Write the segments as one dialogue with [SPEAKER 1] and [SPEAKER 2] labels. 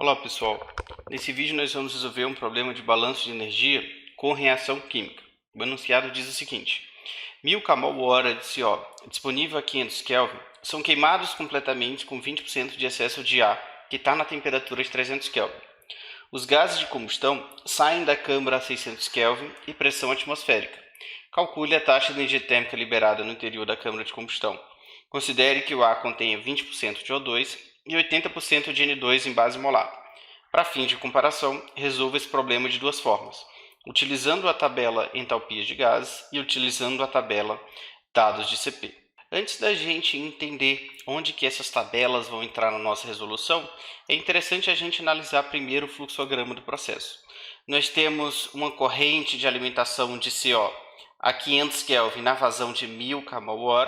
[SPEAKER 1] Olá pessoal, nesse vídeo nós vamos resolver um problema de balanço de energia com reação química. O enunciado diz o seguinte: 1000 kmol de CO disponível a 500 Kelvin são queimados completamente com 20% de excesso de ar que está na temperatura de 300 Kelvin. Os gases de combustão saem da câmara a 600 Kelvin e pressão atmosférica. Calcule a taxa de energia térmica liberada no interior da câmara de combustão. Considere que o ar contenha 20% de O2 e 80% de N2 em base molar. Para fins de comparação, resolva esse problema de duas formas: utilizando a tabela entalpias de gases e utilizando a tabela dados de CP. Antes da gente entender onde que essas tabelas vão entrar na nossa resolução, é interessante a gente analisar primeiro o fluxograma do processo. Nós temos uma corrente de alimentação de CO a 500 Kelvin na vazão de 1000 kmol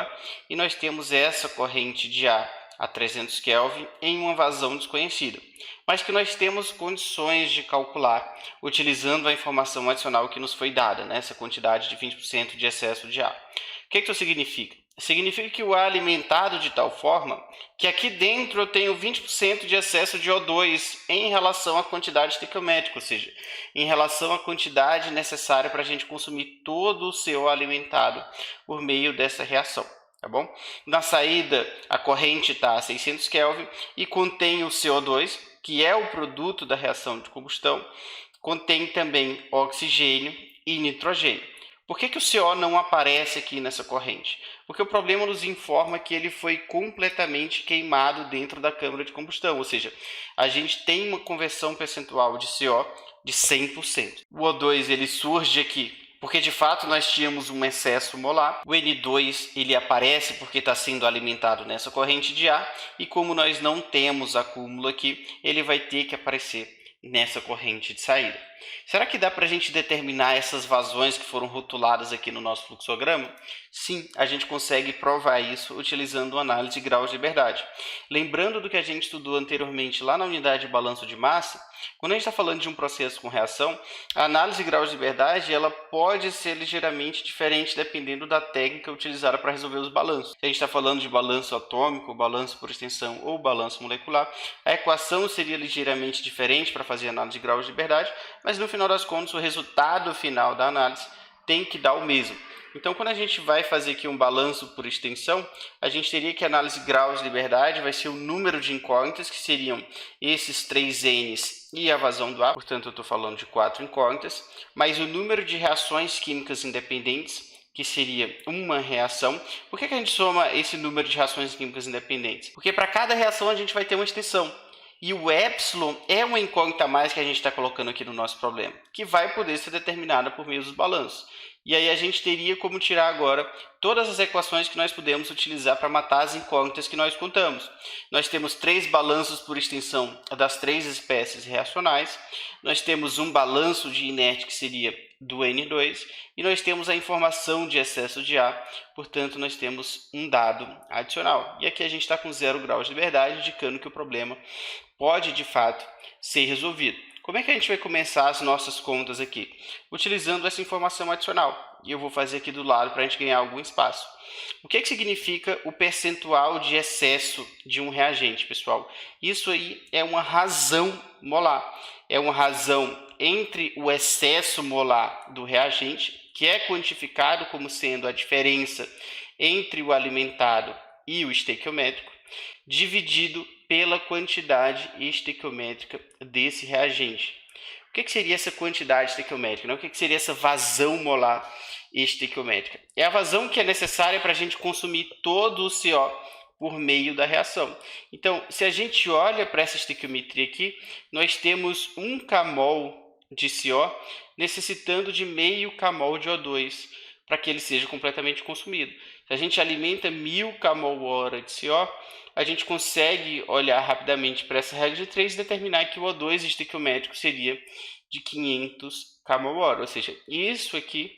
[SPEAKER 1] e nós temos essa corrente de ar a 300 Kelvin em uma vazão desconhecida, mas que nós temos condições de calcular utilizando a informação adicional que nos foi dada, essa quantidade de 20% de excesso de ar. O que isso significa? Significa que o ar é alimentado de tal forma que aqui dentro eu tenho 20% de excesso de O2 em relação à quantidade estequiométrica, ou seja, em relação à quantidade necessária para a gente consumir todo o CO alimentado por meio dessa reação. Tá bom? Na saída, a corrente está a 600 Kelvin e contém o CO2, que é o produto da reação de combustão, contém também oxigênio e nitrogênio. Por que o CO não aparece aqui nessa corrente? Porque o problema nos informa que ele foi completamente queimado dentro da câmara de combustão, ou seja, a gente tem uma conversão percentual de CO de 100%. O O2 ele surge aqui porque de fato nós tínhamos um excesso molar. O N2 ele aparece porque está sendo alimentado nessa corrente de ar, e como nós não temos acúmulo aqui, ele vai ter que aparecer nessa corrente de saída. Será que dá para a gente determinar essas vazões que foram rotuladas aqui no nosso fluxograma? Sim, a gente consegue provar isso utilizando a análise de graus de liberdade. Lembrando do que a gente estudou anteriormente lá na unidade de balanço de massa, quando a gente está falando de um processo com reação, a análise de graus de liberdade ela pode ser ligeiramente diferente dependendo da técnica utilizada para resolver os balanços. Se a gente está falando de balanço atômico, balanço por extensão ou balanço molecular, a equação seria ligeiramente diferente para fazer a análise de graus de liberdade, mas no final das contas o resultado final da análise tem que dar o mesmo. Então, quando a gente vai fazer aqui um balanço por extensão, a gente teria que a análise de graus de liberdade vai ser o número de incógnitas, que seriam esses 3 N's e a vazão do ar, portanto eu estou falando de 4 incógnitas, mais o número de reações químicas independentes, que seria uma reação. Por que a gente soma esse número de reações químicas independentes? Porque para cada reação a gente vai ter uma extensão. E o epsilon é uma incógnita a mais que a gente está colocando aqui no nosso problema, que vai poder ser determinada por meio dos balanços. E aí a gente teria como tirar agora todas as equações que nós podemos utilizar para matar as incógnitas que nós contamos. Nós temos 3 balanços por extensão das 3 espécies reacionais, nós temos um balanço de inerte que seria do N2, e nós temos a informação de excesso de ar, portanto nós temos um dado adicional. E aqui a gente está com 0 graus de liberdade, indicando que o problema pode de fato ser resolvido. Como é que a gente vai começar as nossas contas aqui? Utilizando essa informação adicional. E eu vou fazer aqui do lado para a gente ganhar algum espaço. O que significa o percentual de excesso de um reagente, pessoal? Isso aí é uma razão molar. É uma razão entre o excesso molar do reagente, que é quantificado como sendo a diferença entre o alimentado e o estequiométrico, dividido pela quantidade estequiométrica desse reagente. O que seria essa quantidade estequiométrica? O que seria essa vazão molar estequiométrica? É a vazão que é necessária para a gente consumir todo o CO por meio da reação. Então, se a gente olha para essa estequiometria aqui, nós temos 1 kmol de CO necessitando de meio kmol de O2 para que ele seja completamente consumido. Se a gente alimenta 1000 kmol de CO, a gente consegue olhar rapidamente para essa regra de 3 e determinar que o O2 estequiométrico seria de 500 kmol, ou seja, isso aqui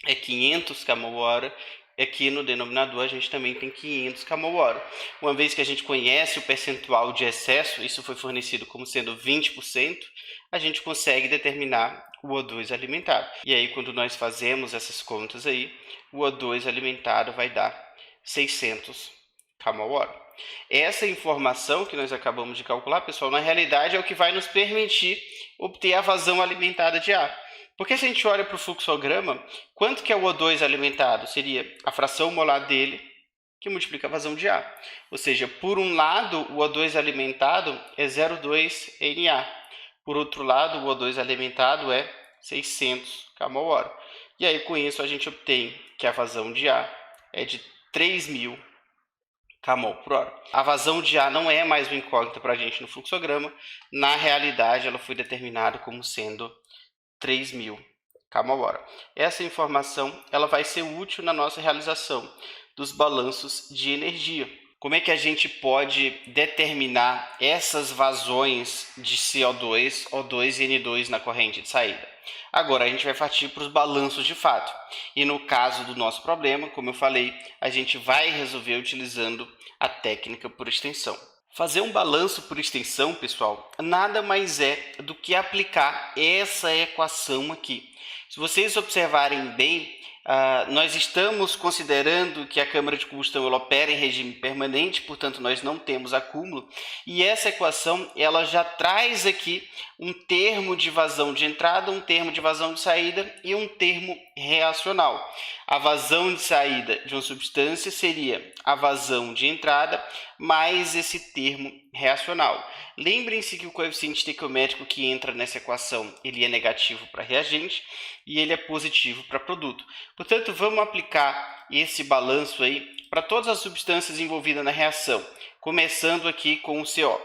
[SPEAKER 1] é 500 kmol, aqui no denominador a gente também tem 500 kmol. Uma vez que a gente conhece o percentual de excesso, isso foi fornecido como sendo 20%, a gente consegue determinar o O2 alimentado. E aí, quando nós fazemos essas contas aí, o O2 alimentado vai dar 600 kmol. Essa informação que nós acabamos de calcular, pessoal, na realidade é o que vai nos permitir obter a vazão alimentada de ar. Porque se a gente olha para o fluxograma, quanto que é o O2 alimentado? Seria a fração molar dele, que multiplica a vazão de ar. Ou seja, por um lado, o O2 alimentado é 0,2 Na. Por outro lado, o O2 alimentado é 600 kmol. E aí, com isso, a gente obtém que a vazão de ar é de 3.000 kmol/h. A vazão de ar não é mais uma incógnita para a gente no fluxograma. Na realidade, ela foi determinada como sendo 3.000 kmol/h. Essa informação ela vai ser útil na nossa realização dos balanços de energia. Como é que a gente pode determinar essas vazões de CO2, O2 e N2 na corrente de saída? Agora a gente vai partir para os balanços de fato. E no caso do nosso problema, como eu falei, a gente vai resolver utilizando a técnica por extensão. Fazer um balanço por extensão, pessoal, nada mais é do que aplicar essa equação aqui. Se vocês observarem bem, nós estamos considerando que a câmara de combustão ela opera em regime permanente, portanto nós não temos acúmulo, e essa equação ela já traz aqui um termo de vazão de entrada, um termo de vazão de saída e um termo reacional. A vazão de saída de uma substância seria a vazão de entrada mais esse termo reacional. Lembrem-se que o coeficiente estequiométrico que entra nessa equação ele é negativo para reagente e ele é positivo para produto. Portanto, vamos aplicar esse balanço aí para todas as substâncias envolvidas na reação, começando aqui com o CO.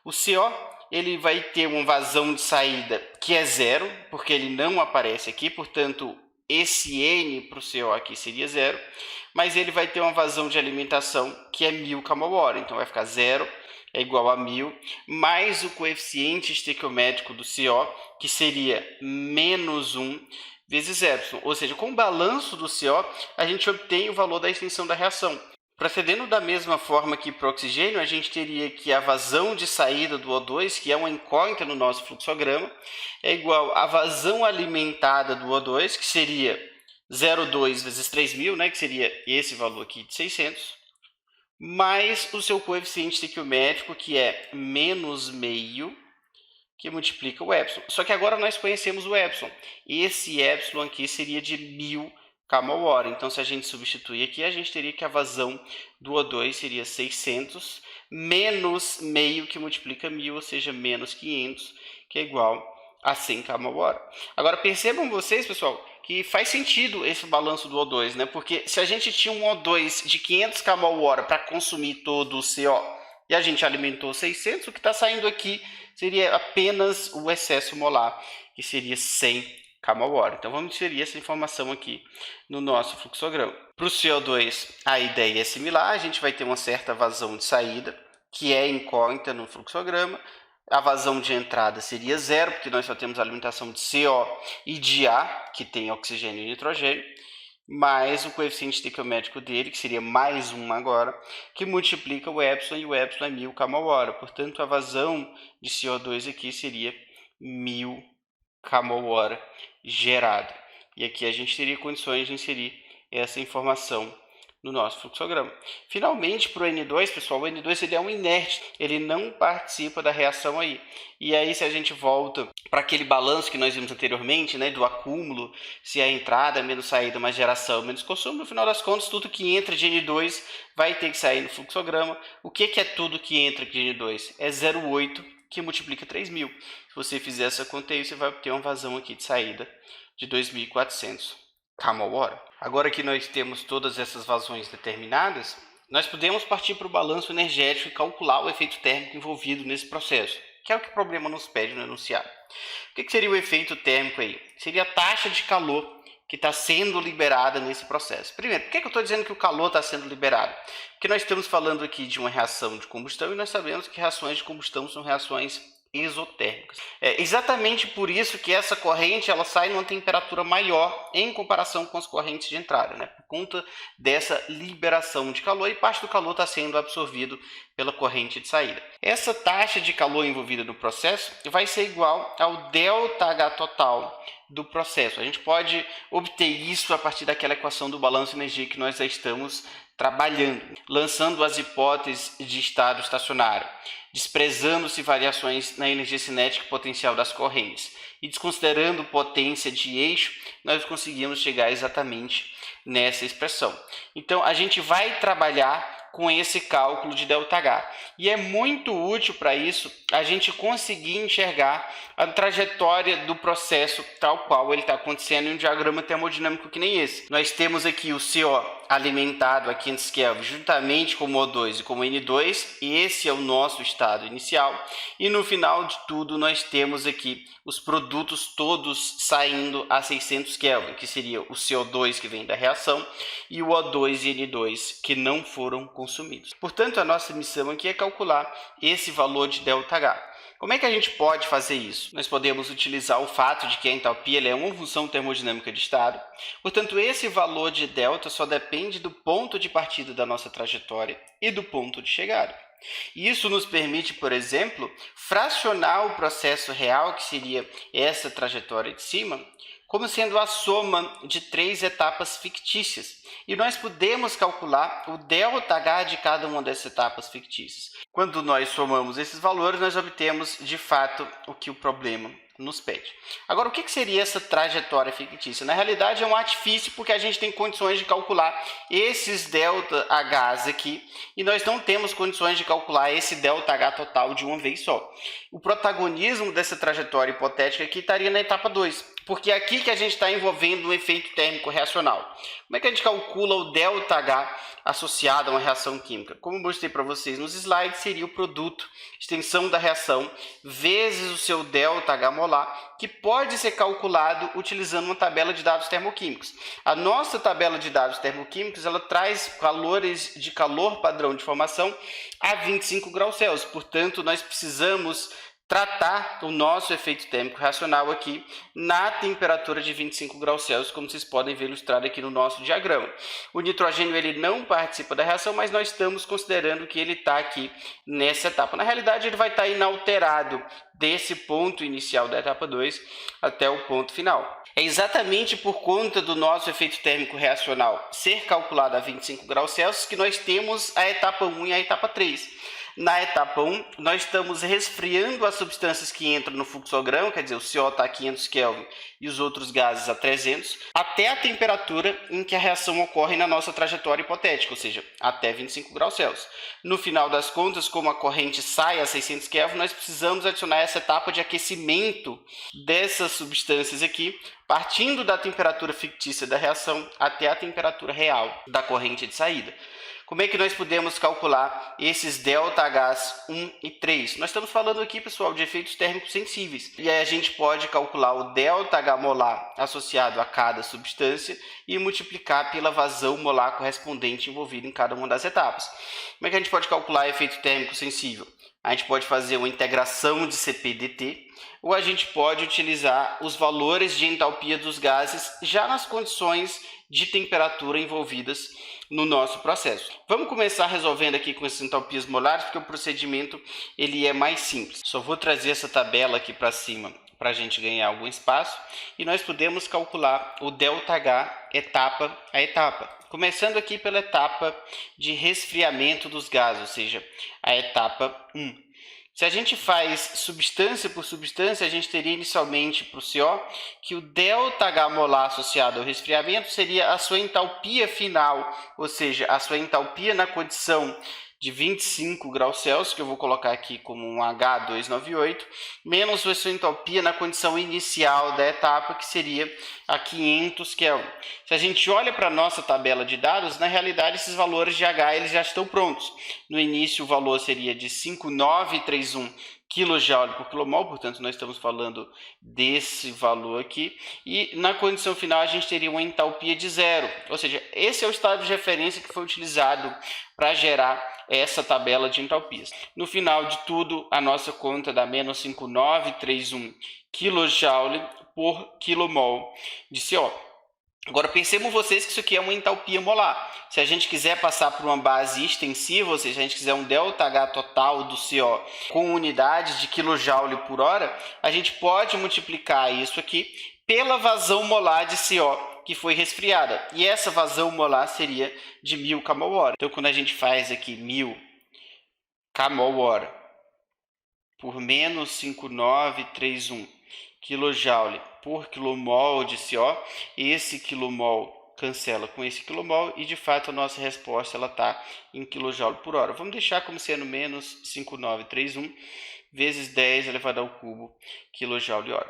[SPEAKER 1] O CO ele vai ter uma vazão de saída que é zero, porque ele não aparece aqui, portanto, esse N para o CO aqui seria zero, mas ele vai ter uma vazão de alimentação que é 1.000 kmol/h, então vai ficar zero é igual a 1.000, mais o coeficiente estequiométrico do CO, que seria menos 1 vezes epsilon, ou seja, com o balanço do CO, a gente obtém o valor da extensão da reação. Procedendo da mesma forma que para o oxigênio, a gente teria que a vazão de saída do O2, que é uma incógnita no nosso fluxograma, é igual à vazão alimentada do O2, que seria 0,2 vezes 3.000, né, que seria esse valor aqui de 600, mais o seu coeficiente estequiométrico, que é menos meio, que multiplica o epsilon. Só que agora nós conhecemos o epsilon. Esse epsilon aqui seria de 1.000 kmol/h. Então, se a gente substituir aqui, a gente teria que a vazão do O2 seria 600 menos meio, que multiplica 1.000, ou seja, menos 500, que é igual a 100 kmol/h. Agora, percebam vocês, pessoal, que faz sentido esse balanço do O2, né? Porque se a gente tinha um O2 de 500 kmol/h para consumir todo o CO e a gente alimentou 600, o que está saindo aqui seria apenas o excesso molar, que seria 100 kmol/h. Então, vamos inserir essa informação aqui no nosso fluxograma. Para o CO2, a ideia é similar, a gente vai ter uma certa vazão de saída, que é incógnita no fluxograma. A vazão de entrada seria zero, porque nós só temos a alimentação de CO e de ar, que tem oxigênio e nitrogênio, mais o coeficiente estequiométrico dele, que seria mais 1 agora, que multiplica o epsilon, e o epsilon é 1.000 kmol/h. Portanto, a vazão de CO2 aqui seria 1.000 kmol/h gerada. E aqui a gente teria condições de inserir essa informação no nosso fluxograma. Finalmente, para o N2, pessoal, o N2 ele é um inerte, ele não participa da reação aí. E aí, se a gente volta para aquele balanço que nós vimos anteriormente, né, do acúmulo, se a entrada menos saída, mais geração, menos consumo, no final das contas, tudo que entra de N2 vai ter que sair no fluxograma. O que é tudo que entra de N2? É 0,8, que multiplica 3.000. Se você fizer essa conta aí, você vai obter uma vazão aqui de saída de 2.400 kmol/h. Agora que nós temos todas essas vazões determinadas, nós podemos partir para o balanço energético e calcular o efeito térmico envolvido nesse processo, que é o que o problema nos pede no enunciado. O que seria o efeito térmico aí? Seria a taxa de calor que está sendo liberada nesse processo. Primeiro, por que eu estou dizendo que o calor está sendo liberado? Porque nós estamos falando aqui de uma reação de combustão e nós sabemos que reações de combustão são reações exotérmicas. É exatamente por isso que essa corrente ela sai numa temperatura maior em comparação com as correntes de entrada, né? Por conta dessa liberação de calor, e parte do calor está sendo absorvido pela corrente de saída. Essa taxa de calor envolvida no processo vai ser igual ao ΔH total do processo. A gente pode obter isso a partir daquela equação do balanço de energia que nós já estamos trabalhando, lançando as hipóteses de estado estacionário, desprezando-se variações na energia cinética e potencial das correntes e desconsiderando potência de eixo, nós conseguimos chegar exatamente nessa expressão. Então, a gente vai trabalhar com esse cálculo de ΔH. E é muito útil para isso a gente conseguir enxergar a trajetória do processo tal qual ele está acontecendo em um diagrama termodinâmico que nem esse. Nós temos aqui o CO alimentado a 500 Kelvin juntamente com o O2 e com o N2, e esse é o nosso estado inicial. E no final de tudo nós temos aqui os produtos todos saindo a 600 Kelvin, que seria o CO2 que vem da reação e o O2 e N2 que não foram consumidos. Portanto, a nossa missão aqui é calcular esse valor de ΔH. Como é que a gente pode fazer isso? Nós podemos utilizar o fato de que a entalpia é uma função termodinâmica de estado. Portanto, esse valor de delta só depende do ponto de partida da nossa trajetória e do ponto de chegada. Isso nos permite, por exemplo, fracionar o processo real, que seria essa trajetória de cima, como sendo a soma de 3 etapas fictícias. E nós podemos calcular o ΔH de cada uma dessas etapas fictícias. Quando nós somamos esses valores, nós obtemos, de fato, o que o problema nos pede. Agora, o que seria essa trajetória fictícia? Na realidade, é um artifício, porque a gente tem condições de calcular esses ΔHs aqui, e nós não temos condições de calcular esse ΔH total de uma vez só. O protagonismo dessa trajetória hipotética aqui estaria na etapa 2, porque é aqui que a gente está envolvendo um efeito térmico reacional. Como é que a gente calcula o ΔH associado a uma reação química? Como eu mostrei para vocês nos slides, seria o produto, extensão da reação, vezes o seu ΔH molar, que pode ser calculado utilizando uma tabela de dados termoquímicos. A nossa tabela de dados termoquímicos ela traz valores de calor padrão de formação a 25 graus Celsius. Portanto, nós precisamos tratar o nosso efeito térmico reacional aqui na temperatura de 25 graus Celsius, como vocês podem ver ilustrado aqui no nosso diagrama. O nitrogênio ele não participa da reação, mas nós estamos considerando que ele está aqui nessa etapa. Na realidade, ele vai estar inalterado desse ponto inicial da etapa 2 até o ponto final. É exatamente por conta do nosso efeito térmico reacional ser calculado a 25 graus Celsius que nós temos a etapa 1 e a etapa 3. Na etapa 1, nós estamos resfriando as substâncias que entram no fluxograma, quer dizer, o CO está a 500 Kelvin e os outros gases a 300, até a temperatura em que a reação ocorre na nossa trajetória hipotética, ou seja, até 25 graus Celsius. No final das contas, como a corrente sai a 600 Kelvin, nós precisamos adicionar essa etapa de aquecimento dessas substâncias aqui, partindo da temperatura fictícia da reação até a temperatura real da corrente de saída. Como é que nós podemos calcular esses ΔHs 1 e 3? Nós estamos falando aqui, pessoal, de efeitos térmicos sensíveis. E aí a gente pode calcular o ΔH molar associado a cada substância e multiplicar pela vazão molar correspondente envolvida em cada uma das etapas. Como é que a gente pode calcular efeito térmico sensível? A gente pode fazer uma integração de Cp/dt, ou a gente pode utilizar os valores de entalpia dos gases já nas condições de temperatura envolvidas no nosso processo. Vamos começar resolvendo aqui com essas entalpias molares, porque o procedimento ele é mais simples. Só vou trazer essa tabela aqui para cima para a gente ganhar algum espaço, e nós podemos calcular o ΔH etapa a etapa. Começando aqui pela etapa de resfriamento dos gases, ou seja, a etapa 1. Se a gente faz substância por substância, a gente teria inicialmente para o CO que o ΔH molar associado ao resfriamento seria a sua entalpia final, ou seja, a sua entalpia na condição de 25 graus Celsius, que eu vou colocar aqui como um H298, menos a sua enthalpia na condição inicial da etapa, que seria a 500 Kelvin. Se a gente olha para a nossa tabela de dados, na realidade esses valores de H eles já estão prontos. No início o valor seria de 5,931 kJ por kmol, portanto nós estamos falando desse valor aqui, e na condição final a gente teria uma entalpia de 0, ou seja, esse é o estado de referência que foi utilizado para gerar essa tabela de entalpias. No final de tudo, a nossa conta dá menos 5,931 kJ por kmol de CO. Agora percebam vocês que isso aqui é uma entalpia molar. Se a gente quiser passar por uma base extensiva, ou seja, a gente quiser um ΔH total do CO com unidades de kJ por hora, a gente pode multiplicar isso aqui pela vazão molar de CO que foi resfriada. E essa vazão molar seria de 1000 kmol/h. Então, quando a gente faz aqui 1000 kmol/h por menos 5,931 kJ por quilomol de CO, esse quilomol cancela com esse quilomol e, de fato, a nossa resposta está em kJ/h. Vamos deixar como sendo menos 5,931 vezes 10 elevado ao cubo kJ/h.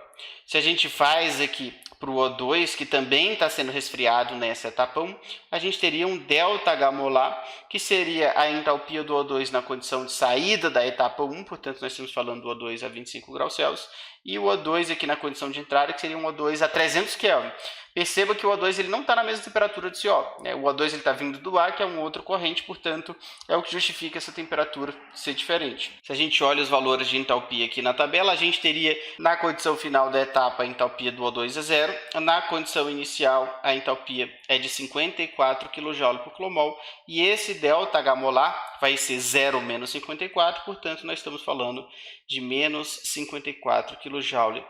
[SPEAKER 1] Se a gente faz aqui para o O2, que também está sendo resfriado nessa etapa 1, a gente teria um ΔH molar, que seria a entalpia do O2 na condição de saída da etapa 1, portanto nós estamos falando do O2 a 25 graus Celsius, e o O2 aqui na condição de entrada, que seria um O2 a 300 Kelvin. Perceba que o O2 ele não está na mesma temperatura de CO. Né? O O2 está vindo do ar, que é um outro corrente, portanto, é o que justifica essa temperatura ser diferente. Se a gente olha os valores de entalpia aqui na tabela, a gente teria na condição final da etapa a entalpia do O2 é 0, na condição inicial a entalpia é de 54 kJ por quilomol, e esse ΔH molar vai ser 0 menos 54, portanto, nós estamos falando de menos 54 kJ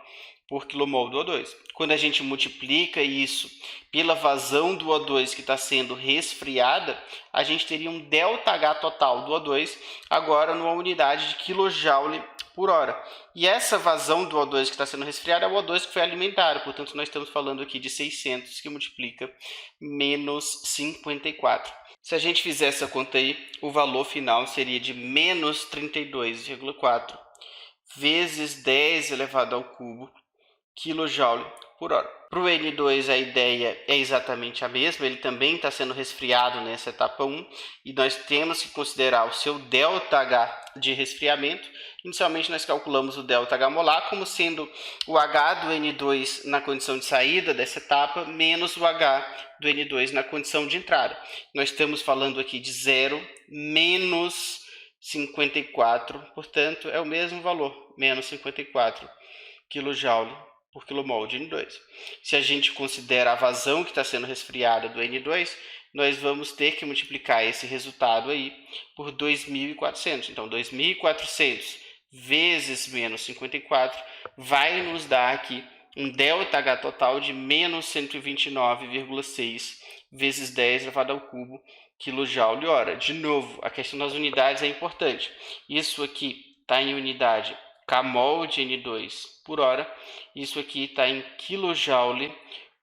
[SPEAKER 1] por quilomol do O2. Quando a gente multiplica isso pela vazão do O2 que está sendo resfriada, a gente teria um ΔH total do O2 agora numa unidade de kJ por hora. E essa vazão do O2 que está sendo resfriada é o O2 que foi alimentado, portanto nós estamos falando aqui de 600 que multiplica menos 54. Se a gente fizer essa conta aí, o valor final seria de menos 32,4 vezes 10 elevado ao cubo kJ por hora. Para o N2 a ideia é exatamente a mesma, ele também está sendo resfriado nessa etapa 1 e nós temos que considerar o seu ΔH de resfriamento. Inicialmente nós calculamos o ΔH molar como sendo o H do N2 na condição de saída dessa etapa menos o H do N2 na condição de entrada. Nós estamos falando aqui de 0 menos 54, portanto é o mesmo valor, menos 54 kJ por quilomol de N2. Se a gente considera a vazão que está sendo resfriada do N2, nós vamos ter que multiplicar esse resultado aí por 2.400. Então, 2.400 vezes menos 54 vai nos dar aqui um ΔH total de menos 129,6 vezes 10 elevado ao cubo kJ/h. De novo, a questão das unidades é importante. Isso aqui está em unidade kmol de N2 por hora, isso aqui está em kJ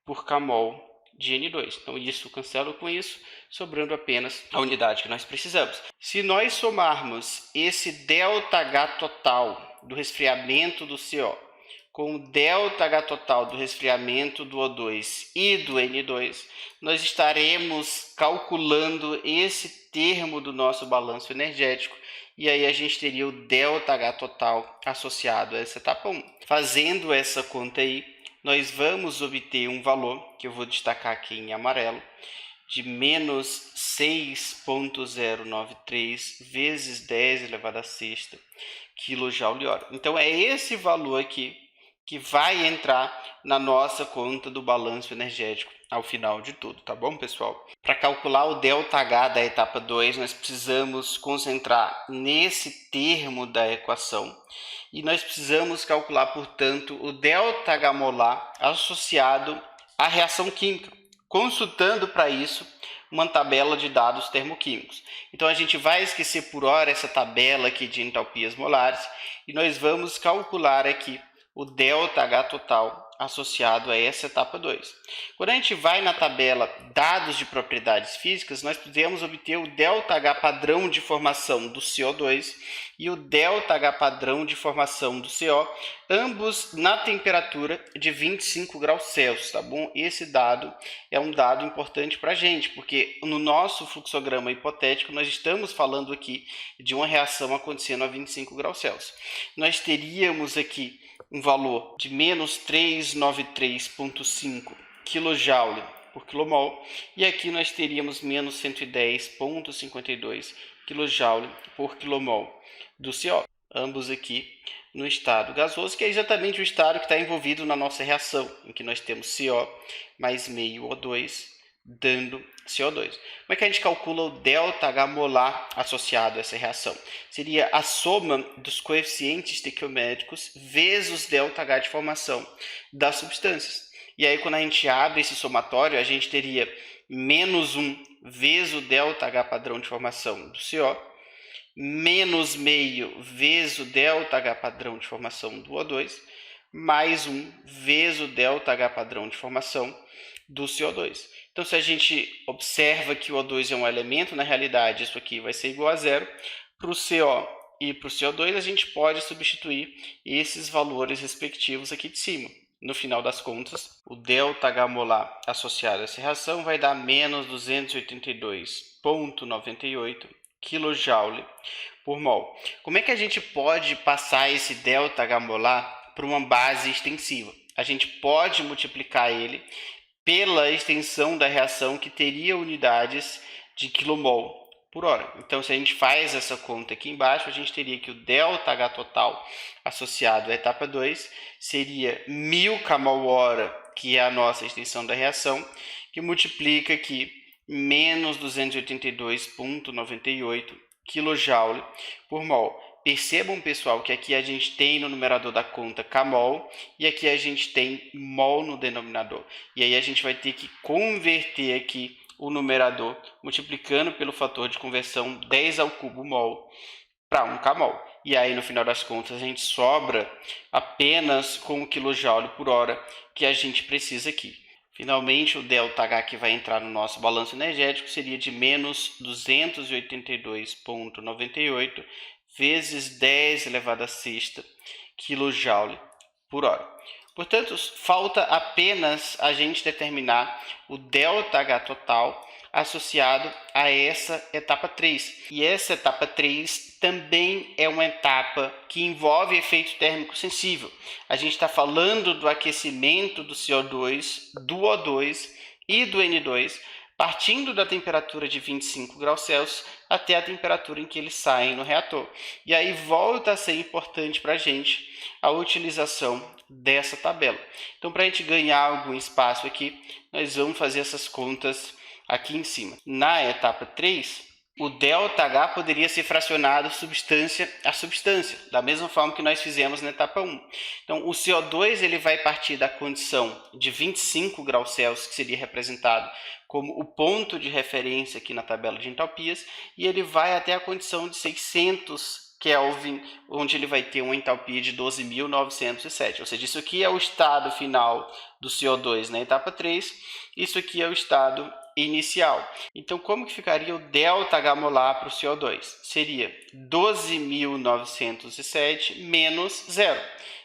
[SPEAKER 1] por kmol de N2. Então, isso cancela com isso, sobrando apenas a unidade que nós precisamos. Se nós somarmos esse ΔH total do resfriamento do CO com o ΔH total do resfriamento do O2 e do N2, nós estaremos calculando esse termo do nosso balanço energético, e aí a gente teria o ΔH total associado a essa etapa 1. Fazendo essa conta aí, nós vamos obter um valor, que eu vou destacar aqui em amarelo, de menos 6,093 vezes 10 elevado à sexta kJ/h. Então, é esse valor aqui que vai entrar na nossa conta do balanço energético ao final de tudo, tá bom, pessoal? Para calcular o ΔH da etapa 2, nós precisamos concentrar nesse termo da equação e nós precisamos calcular, portanto, o ΔH molar associado à reação química, consultando para isso uma tabela de dados termoquímicos. Então, a gente vai esquecer por hora essa tabela aqui de entalpias molares e nós vamos calcular aqui o ΔH total associado a essa etapa 2. Quando a gente vai na tabela dados de propriedades físicas, nós podemos obter o ΔH padrão de formação do CO2 e o ΔH padrão de formação do CO, ambos na temperatura de 25 graus Celsius, tá bom? Esse dado é um dado importante para a gente, porque no nosso fluxograma hipotético nós estamos falando aqui de uma reação acontecendo a 25 graus Celsius. Nós teríamos aqui um valor de menos 393,5 kJ por quilomol, e aqui nós teríamos menos 110,52 kJ por quilomol do CO, ambos aqui no estado gasoso, que é exatamente o estado que está envolvido na nossa reação, em que nós temos CO mais meio O2 dando CO2. Como é que a gente calcula o ΔH molar associado a essa reação? Seria a soma dos coeficientes estequiométricos vezes ΔH de formação das substâncias. E aí, quando a gente abre esse somatório, a gente teria menos 1 vezes o ΔH padrão de formação do CO, menos meio vezes o ΔH padrão de formação do O2, mais 1 vezes o ΔH padrão de formação do CO2. Então, se a gente observa que o O2 é um elemento, na realidade isso aqui vai ser igual a zero. Para o CO e para o CO2, a gente pode substituir esses valores respectivos aqui de cima. No final das contas, o ΔH molar associado a essa reação vai dar menos 282,98 kJ por mol. Como é que a gente pode passar esse ΔH molar para uma base extensiva? A gente pode multiplicar ele pela extensão da reação, que teria unidades de kmol por hora. Então, se a gente faz essa conta aqui embaixo, a gente teria que o ΔH total associado à etapa 2 seria 1000 kmol/hora, que é a nossa extensão da reação, que multiplica aqui menos 282,98 kJ por mol. Percebam, pessoal, que aqui a gente tem no numerador da conta kmol e aqui a gente tem mol no denominador. E aí a gente vai ter que converter aqui o numerador multiplicando pelo fator de conversão 10 ao cubo mol para 1 kmol. E aí, no final das contas, a gente sobra apenas com o kJ por hora que a gente precisa aqui. Finalmente, o ΔH que vai entrar no nosso balanço energético seria de menos 282,98 vezes 10 elevado a sexta kJ por hora. Portanto, falta apenas a gente determinar o ΔH total associado a essa etapa 3. E essa etapa 3 também é uma etapa que envolve efeito térmico sensível. A gente está falando do aquecimento do CO2, do O2 e do N2, partindo da temperatura de 25 graus Celsius até a temperatura em que eles saem no reator. E aí volta a ser importante para a gente a utilização dessa tabela. Então, para a gente ganhar algum espaço aqui, nós vamos fazer essas contas aqui em cima. Na etapa 3, o ΔH poderia ser fracionado substância a substância, da mesma forma que nós fizemos na etapa 1. Então, o CO2 ele vai partir da condição de 25 graus Celsius, que seria representado como o ponto de referência aqui na tabela de entalpias, e ele vai até a condição de 600 Kelvin, onde ele vai ter uma entalpia de 12.907. Ou seja, isso aqui é o estado final do CO2 na etapa 3, isso aqui é o estado inicial. Então, como que ficaria o ΔH molar para o CO2? Seria 12.907 menos zero.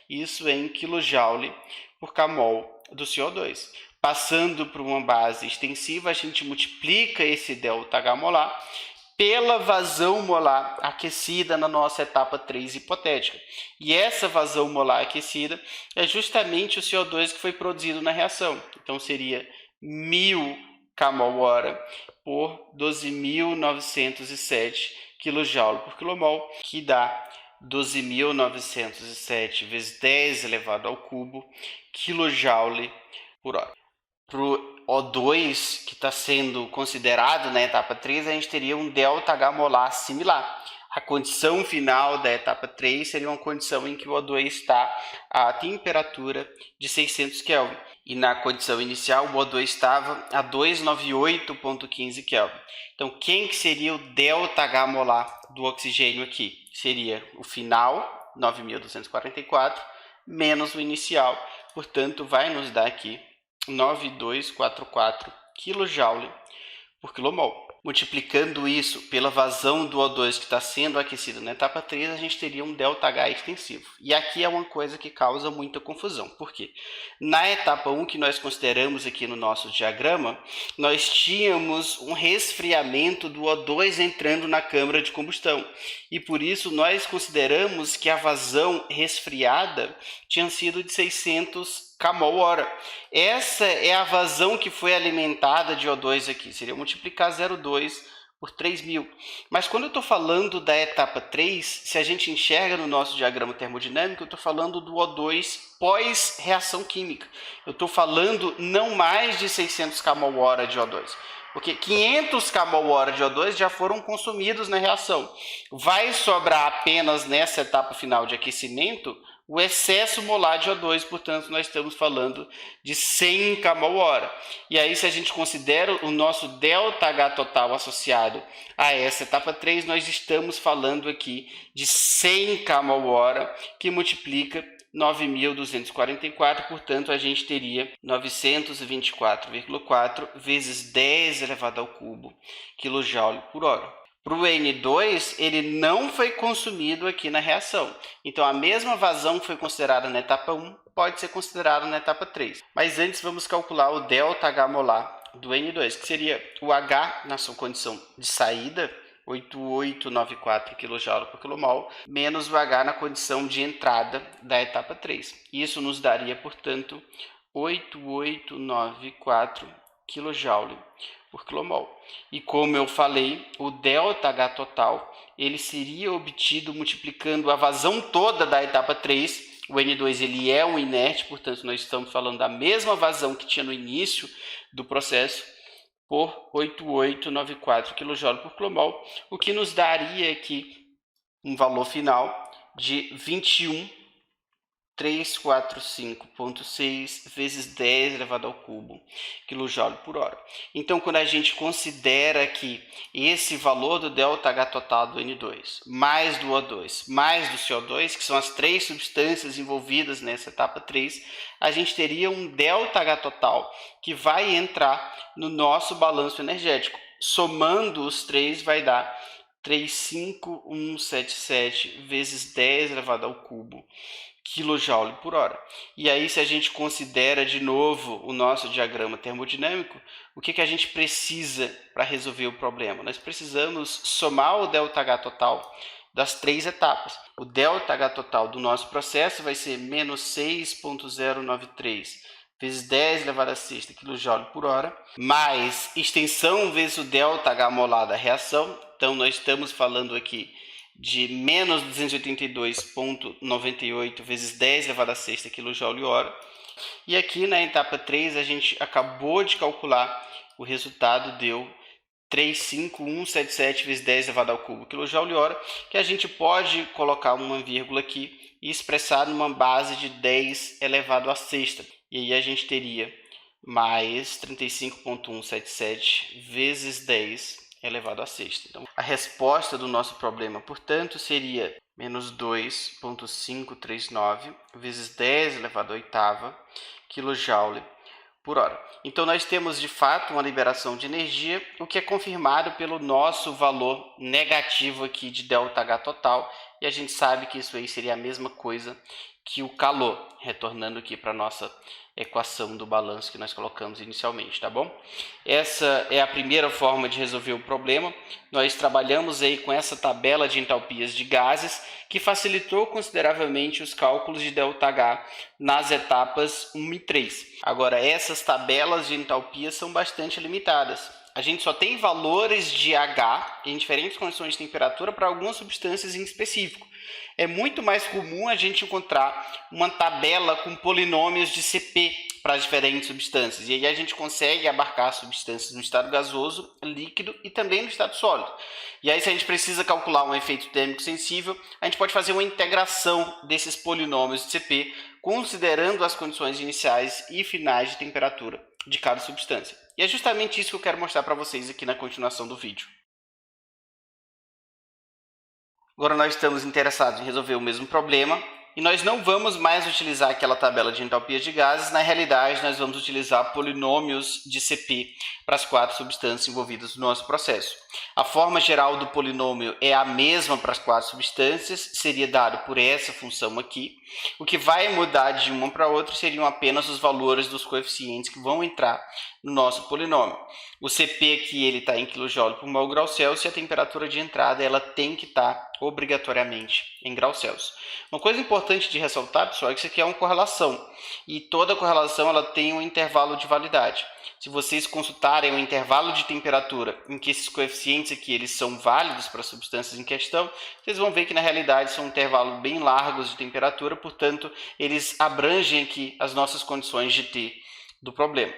[SPEAKER 1] Isso é em kJ por kmol do CO2. Passando para uma base extensiva, a gente multiplica esse ΔH molar pela vazão molar aquecida na nossa etapa 3 hipotética. E essa vazão molar aquecida é justamente o CO2 que foi produzido na reação. Então, seria 1000 kmol/hora por 12.907 kJ por kmol, que dá 12.907 vezes 10 elevado ao cubo kJ por hora. Para o O2, que está sendo considerado na etapa 3, a gente teria um ΔH molar similar. A condição final da etapa 3 seria uma condição em que o O2 está a temperatura de 600 Kelvin. E na condição inicial, o O2 estava a 298,15 Kelvin. Então, quem que seria o ΔH molar do oxigênio aqui? Seria o final, 9.244, menos o inicial. Portanto, vai nos dar aqui 9244 kJ por kmol. Multiplicando isso pela vazão do O2 que está sendo aquecido na etapa 3, a gente teria um ΔH extensivo. E aqui é uma coisa que causa muita confusão. Por quê? Na etapa 1, que nós consideramos aqui no nosso diagrama, nós tínhamos um resfriamento do O2 entrando na câmara de combustão. E por isso nós consideramos que a vazão resfriada tinha sido de 600 kmol/hora. Essa é a vazão que foi alimentada de O2 aqui. Seria multiplicar 0,2 por 3.000. Mas quando eu estou falando da etapa 3, se a gente enxerga no nosso diagrama termodinâmico, eu estou falando do O2 pós-reação química. Eu estou falando não mais de 600 kmol/hora de O2. Porque 500 kmol/hora de O2 já foram consumidos na reação. Vai sobrar apenas nessa etapa final de aquecimento o excesso molar de O2, portanto, nós estamos falando de 100 kmol/h. E aí, se a gente considera o nosso ΔH total associado a essa etapa 3, nós estamos falando aqui de 100 kmol/h, que multiplica 9.244, portanto, a gente teria 924,4 vezes 10 elevado ao cubo kJ/h. Para o N2, ele não foi consumido aqui na reação. Então, a mesma vazão que foi considerada na etapa 1 pode ser considerada na etapa 3. Mas antes, vamos calcular o ΔH molar do N2, que seria o H na sua condição de saída, 8894 kJ/kmol, menos o H na condição de entrada da etapa 3. Isso nos daria, portanto, 8894 kJ/kmol. E como eu falei, o ΔH total ele seria obtido multiplicando a vazão toda da etapa 3. O N2 ele é um inerte, portanto, nós estamos falando da mesma vazão que tinha no início do processo, por 8894 kJ/kmol, o que nos daria aqui um valor final de 21.345,6 vezes 10 elevado ao cubo kJ/h. Então, quando a gente considera que esse valor do ΔH total do N2, mais do O2, mais do CO2, que são as três substâncias envolvidas nessa etapa 3, a gente teria um ΔH total que vai entrar no nosso balanço energético. Somando os três vai dar 35177 vezes 10 elevado ao cubo kJ/h. E aí, se a gente considera de novo o nosso diagrama termodinâmico, o que a gente precisa para resolver o problema? Nós precisamos somar o ΔH total das três etapas. O ΔH total do nosso processo vai ser menos 6.093 vezes 10 elevado a sexta kJ/h, mais extensão vezes o ΔH molar da reação. Então, nós estamos falando aqui de menos 282,98 vezes 10 elevado a sexta kJ/h. E aqui na etapa 3, a gente acabou de calcular, o resultado deu 35177 vezes 10 elevado ao cubo kJ/h, que a gente pode colocar uma vírgula aqui e expressar numa base de 10 elevado à sexta. E aí a gente teria mais 35,177 vezes 10 elevado à sexta. Então, a resposta do nosso problema, portanto, seria menos 2,539 vezes 10 elevado à oitava kJ/h. Então, nós temos, de fato, uma liberação de energia, o que é confirmado pelo nosso valor negativo aqui de ΔH total, e a gente sabe que isso aí seria a mesma coisa que o calor, retornando aqui para a nossa equação do balanço que nós colocamos inicialmente, tá bom? Essa é a primeira forma de resolver o problema. Nós trabalhamos aí com essa tabela de entalpias de gases, que facilitou consideravelmente os cálculos de ΔH nas etapas 1 e 3. Agora, essas tabelas de entalpia são bastante limitadas. A gente só tem valores de H em diferentes condições de temperatura para algumas substâncias em específico. É muito mais comum a gente encontrar uma tabela com polinômios de CP para as diferentes substâncias. E aí a gente consegue abarcar substâncias no estado gasoso, líquido e também no estado sólido. E aí, se a gente precisa calcular um efeito térmico sensível, a gente pode fazer uma integração desses polinômios de CP, considerando as condições iniciais e finais de temperatura de cada substância. E é justamente isso que eu quero mostrar para vocês aqui na continuação do vídeo. Agora nós estamos interessados em resolver o mesmo problema e nós não vamos mais utilizar aquela tabela de entalpia de gases. Na realidade, nós vamos utilizar polinômios de CP para as quatro substâncias envolvidas no nosso processo. A forma geral do polinômio é a mesma para as quatro substâncias, seria dado por essa função aqui. O que vai mudar de uma para outra seriam apenas os valores dos coeficientes que vão entrar no nosso polinômio. O CP aqui ele está em kJ/mol/C e a temperatura de entrada ela tem que estar obrigatoriamente em graus Celsius. Uma coisa importante de ressaltar, pessoal, é que isso aqui é uma correlação e toda correlação ela tem um intervalo de validade. Se vocês consultarem o intervalo de temperatura em que esses coeficientes aqui eles são válidos para as substâncias em questão, vocês vão ver que na realidade são intervalos bem largos de temperatura, portanto, eles abrangem aqui as nossas condições de T do problema.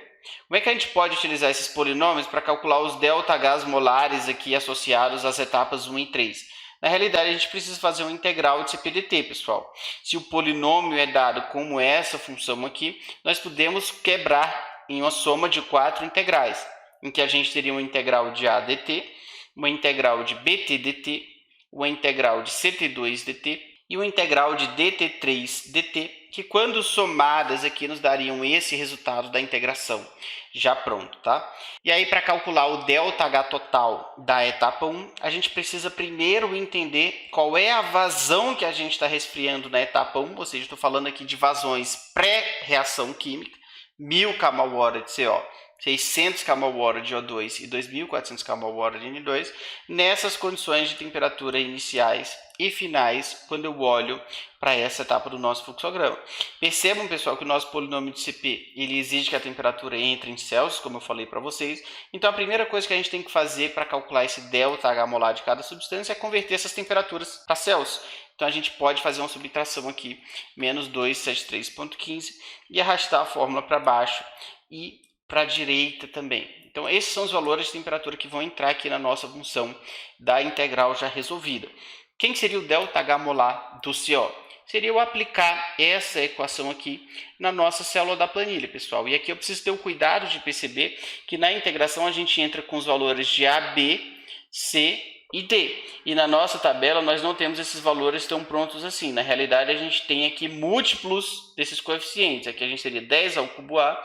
[SPEAKER 1] Como é que a gente pode utilizar esses polinômios para calcular os ΔHs molares aqui associados às etapas 1 e 3? Na realidade, a gente precisa fazer uma integral de CPDT, pessoal. Se o polinômio é dado como essa função aqui, nós podemos quebrar em uma soma de 4 integrais, em que a gente teria uma integral de A dt, uma integral de BT dt, uma integral de CT2 dt e uma integral de dt3 dt, que quando somadas aqui nos dariam esse resultado da integração já pronto, tá? E aí, para calcular o ΔH total da etapa 1, a gente precisa primeiro entender qual é a vazão que a gente está resfriando na etapa 1, ou seja, estou falando aqui de vazões pré-reação química, 1000 kmol de CO, 600 kmol de O2 e 2400 kmol de N2, nessas condições de temperatura iniciais e finais, quando eu olho para essa etapa do nosso fluxograma. Percebam, pessoal, que o nosso polinômio de CP ele exige que a temperatura entre em Celsius, como eu falei para vocês. Então, a primeira coisa que a gente tem que fazer para calcular esse ΔH molar de cada substância é converter essas temperaturas para Celsius. Então, a gente pode fazer uma subtração aqui, menos 273,15, e arrastar a fórmula para baixo e para a direita também. Então, esses são os valores de temperatura que vão entrar aqui na nossa função da integral já resolvida. Quem seria o ΔH molar do CO? Seria eu aplicar essa equação aqui na nossa célula da planilha, pessoal. E aqui eu preciso ter o cuidado de perceber que na integração a gente entra com os valores de A, B, C e D. E na nossa tabela nós não temos esses valores tão prontos assim. Na realidade, a gente tem aqui múltiplos desses coeficientes. Aqui a gente teria 10 ao cubo A,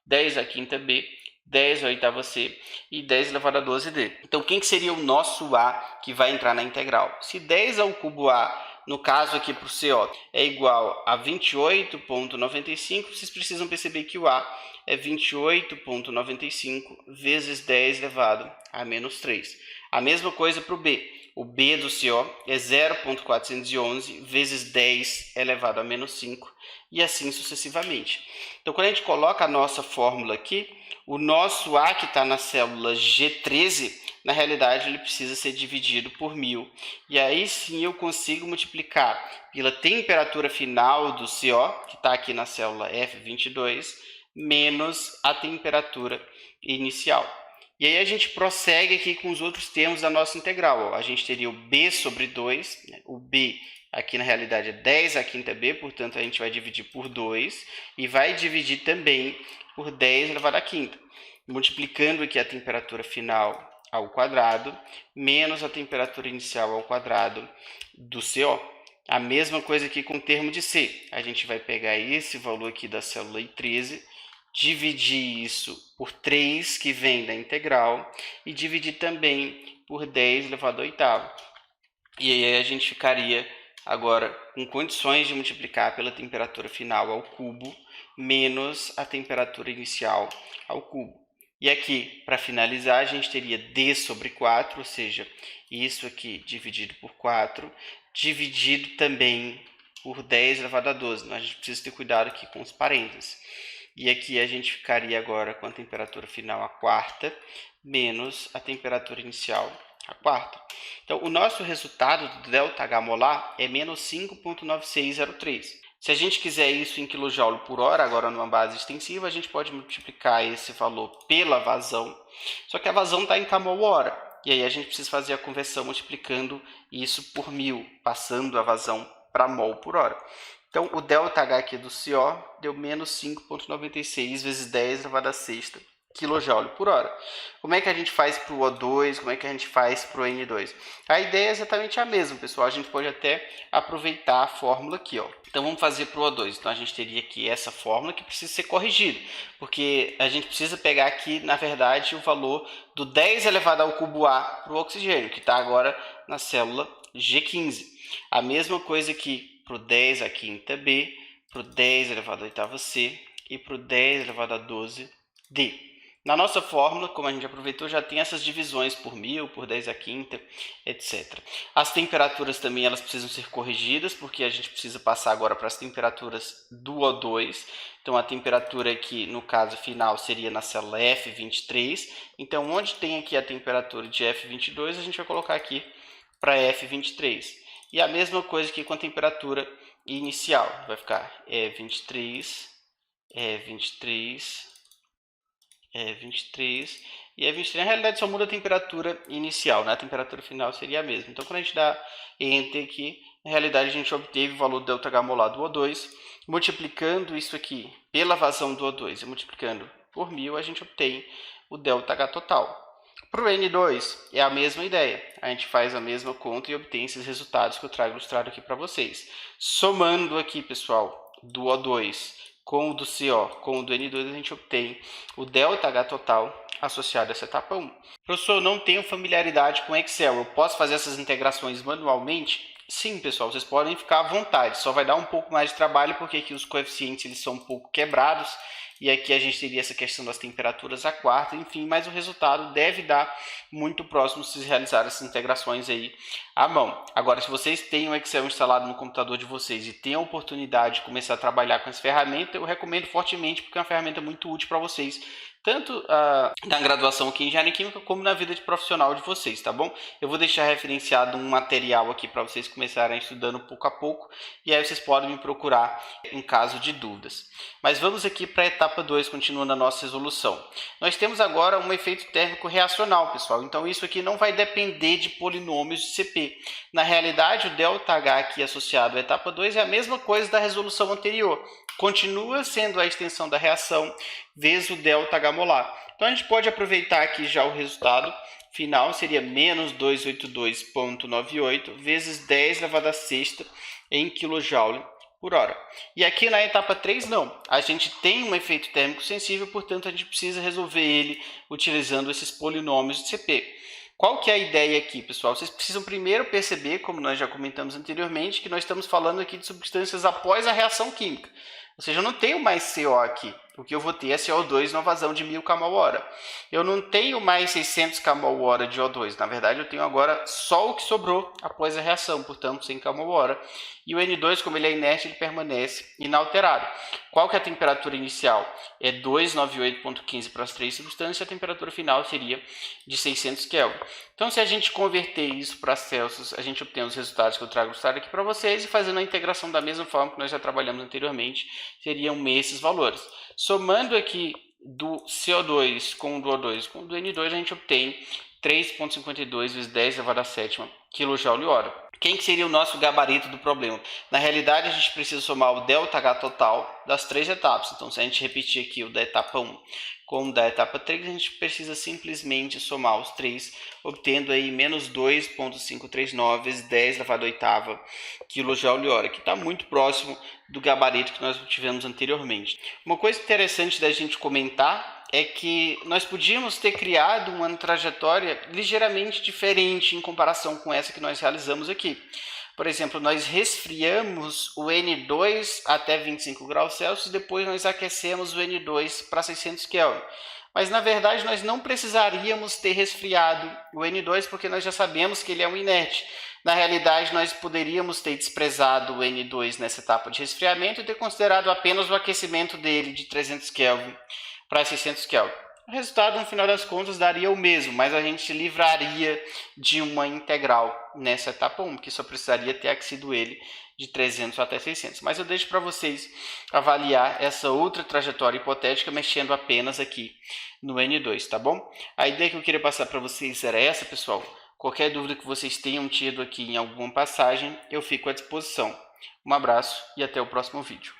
[SPEAKER 1] 10 à quinta B, 10 à oitava C e 10 elevado a 12D. Então, quem que seria o nosso A que vai entrar na integral? Se 10 ao cubo A, no caso aqui para o CO, é igual a 28,95, vocês precisam perceber que o A é 28,95 vezes 10 elevado a menos 3. A mesma coisa para o B. O B do CO é 0,411 vezes 10 elevado a menos 5 e assim sucessivamente. Então, quando a gente coloca a nossa fórmula aqui, o nosso A que está na célula G13, na realidade, ele precisa ser dividido por 1000. E aí sim eu consigo multiplicar pela temperatura final do CO, que está aqui na célula F22, menos a temperatura inicial. E aí a gente prossegue aqui com os outros termos da nossa integral. A gente teria o B sobre 2, o B aqui na realidade é 10 à quinta B, portanto a gente vai dividir por 2 e vai dividir também por 10 elevado à quinta, multiplicando aqui a temperatura final ao quadrado, menos a temperatura inicial ao quadrado do CO. A mesma coisa aqui com o termo de C. A gente vai pegar esse valor aqui da célula I13, dividir isso por 3, que vem da integral, e dividir também por 10 elevado à oitava. E aí a gente ficaria agora com condições de multiplicar pela temperatura final ao cubo, menos a temperatura inicial ao cubo. E aqui, para finalizar, a gente teria D sobre 4, ou seja, isso aqui dividido por 4, dividido também por 10 elevado a 12. A gente precisa ter cuidado aqui com os parênteses. E aqui a gente ficaria agora com a temperatura final a quarta, menos a temperatura inicial a quarta. Então, o nosso resultado do ΔH molar é menos 5,9603. Se a gente quiser isso em kJ por hora, agora numa base extensiva, a gente pode multiplicar esse valor pela vazão, só que a vazão está em kmol/hora. E aí a gente precisa fazer a conversão multiplicando isso por 1000, passando a vazão para mol por hora. Então, o ΔH aqui do CO deu menos 5,96 vezes 10 elevado a sexta kJ por hora. Como é que a gente faz para o O2? Como é que a gente faz para o N2? A ideia é exatamente a mesma, pessoal. A gente pode até aproveitar a fórmula aqui, ó. Então, vamos fazer para o O2. Então, a gente teria aqui essa fórmula que precisa ser corrigida, porque a gente precisa pegar aqui, na verdade, o valor do 10 elevado ao cubo A para o oxigênio, que está agora na célula G15. A mesma coisa aqui para o 10 à quinta B, para o 10 elevado à oitava C e para o 10 elevado a 12 D. Na nossa fórmula, como a gente aproveitou, já tem essas divisões por 1000, por 10 à quinta, etc. As temperaturas também elas precisam ser corrigidas, porque a gente precisa passar agora para as temperaturas do O2. Então, a temperatura aqui, no caso final, seria na célula F23. Então, onde tem aqui a temperatura de F22, a gente vai colocar aqui para F23. E a mesma coisa aqui com a temperatura inicial. Vai ficar E23, E23... 23 e F23 na realidade só muda a temperatura inicial, né? A temperatura final seria a mesma. Então quando a gente dá Enter aqui, na realidade a gente obteve o valor do ΔH molar do O2, multiplicando isso aqui pela vazão do O2 e multiplicando por 1000, a gente obtém o ΔH total. Para o N2 é a mesma ideia, a gente faz a mesma conta e obtém esses resultados que eu trago ilustrado aqui para vocês. Somando aqui, pessoal, do O2 com o do CO com o do N2, a gente obtém o ΔH total associado a essa etapa 1. Professor, eu não tenho familiaridade com Excel, eu posso fazer essas integrações manualmente? Sim, pessoal, vocês podem ficar à vontade, só vai dar um pouco mais de trabalho porque aqui os coeficientes eles são um pouco quebrados e aqui a gente teria essa questão das temperaturas a quarta, enfim, mas o resultado deve dar muito próximo se realizar essas integrações aí à mão. Agora, se vocês têm o Excel instalado no computador de vocês e têm a oportunidade de começar a trabalhar com essa ferramenta, eu recomendo fortemente porque é uma ferramenta muito útil para vocês, tanto na graduação aqui em Engenharia Química, como na vida de profissional de vocês, tá bom? Eu vou deixar referenciado um material aqui para vocês começarem estudando pouco a pouco, e aí vocês podem me procurar em caso de dúvidas. Mas vamos aqui para a etapa 2, continuando a nossa resolução. Nós temos agora um efeito térmico reacional, pessoal, então isso aqui não vai depender de polinômios de CP. Na realidade, o ΔH aqui associado à etapa 2 é a mesma coisa da resolução anterior. Continua sendo a extensão da reação vezes o ΔH molar. Então a gente pode aproveitar aqui já o resultado final, seria menos 282,98 vezes 10 elevado a sexta em kJ por hora. E aqui na etapa 3 não, a gente tem um efeito térmico sensível, portanto a gente precisa resolver ele utilizando esses polinômios de CP. Qual que é a ideia aqui, pessoal? Vocês precisam primeiro perceber, como nós já comentamos anteriormente, que nós estamos falando aqui de substâncias após a reação química. Ou seja, eu não tenho mais CO aqui. O que eu vou ter é CO2 numa vazão de 1000 kmol/h. Eu não tenho mais 600 kmol/h de O2. Na verdade, eu tenho agora só o que sobrou após a reação, portanto, 100 kmol/h. E o N2, como ele é inerte, ele permanece inalterado. Qual que é a temperatura inicial? É 298,15 para as três substâncias, e a temperatura final seria de 600 Kelvin. Então, se a gente converter isso para Celsius, a gente obtém os resultados que eu trago aqui para vocês, e fazendo a integração da mesma forma que nós já trabalhamos anteriormente, seriam esses valores. Somando aqui do CO2 com o do O2 com o do N2, a gente obtém 3,52 vezes 10 elevado a sétima kJ/h. Quem que seria o nosso gabarito do problema? Na realidade, a gente precisa somar o ΔH total das três etapas. Então, se a gente repetir aqui o da etapa 1 com o da etapa 3, a gente precisa simplesmente somar os três, obtendo aí menos 2,539 vezes 10 elevado a oitava kJ/h, que está muito próximo do gabarito que nós tivemos anteriormente. Uma coisa interessante da gente comentar é que nós podíamos ter criado uma trajetória ligeiramente diferente em comparação com essa que nós realizamos aqui. Por exemplo, nós resfriamos o N2 até 25 graus Celsius, depois nós aquecemos o N2 para 600 Kelvin. Mas, na verdade, nós não precisaríamos ter resfriado o N2, porque nós já sabemos que ele é um inerte. Na realidade, nós poderíamos ter desprezado o N2 nessa etapa de resfriamento e ter considerado apenas o aquecimento dele de 300 Kelvin para 600 Kelvin. O resultado, no final das contas, daria o mesmo, mas a gente livraria de uma integral nessa etapa 1, que só precisaria ter aquecido ele de 300 até 600. Mas eu deixo para vocês avaliar essa outra trajetória hipotética mexendo apenas aqui no N2, tá bom? A ideia que eu queria passar para vocês era essa, pessoal. Qualquer dúvida que vocês tenham tido aqui em alguma passagem, eu fico à disposição. Um abraço e até o próximo vídeo.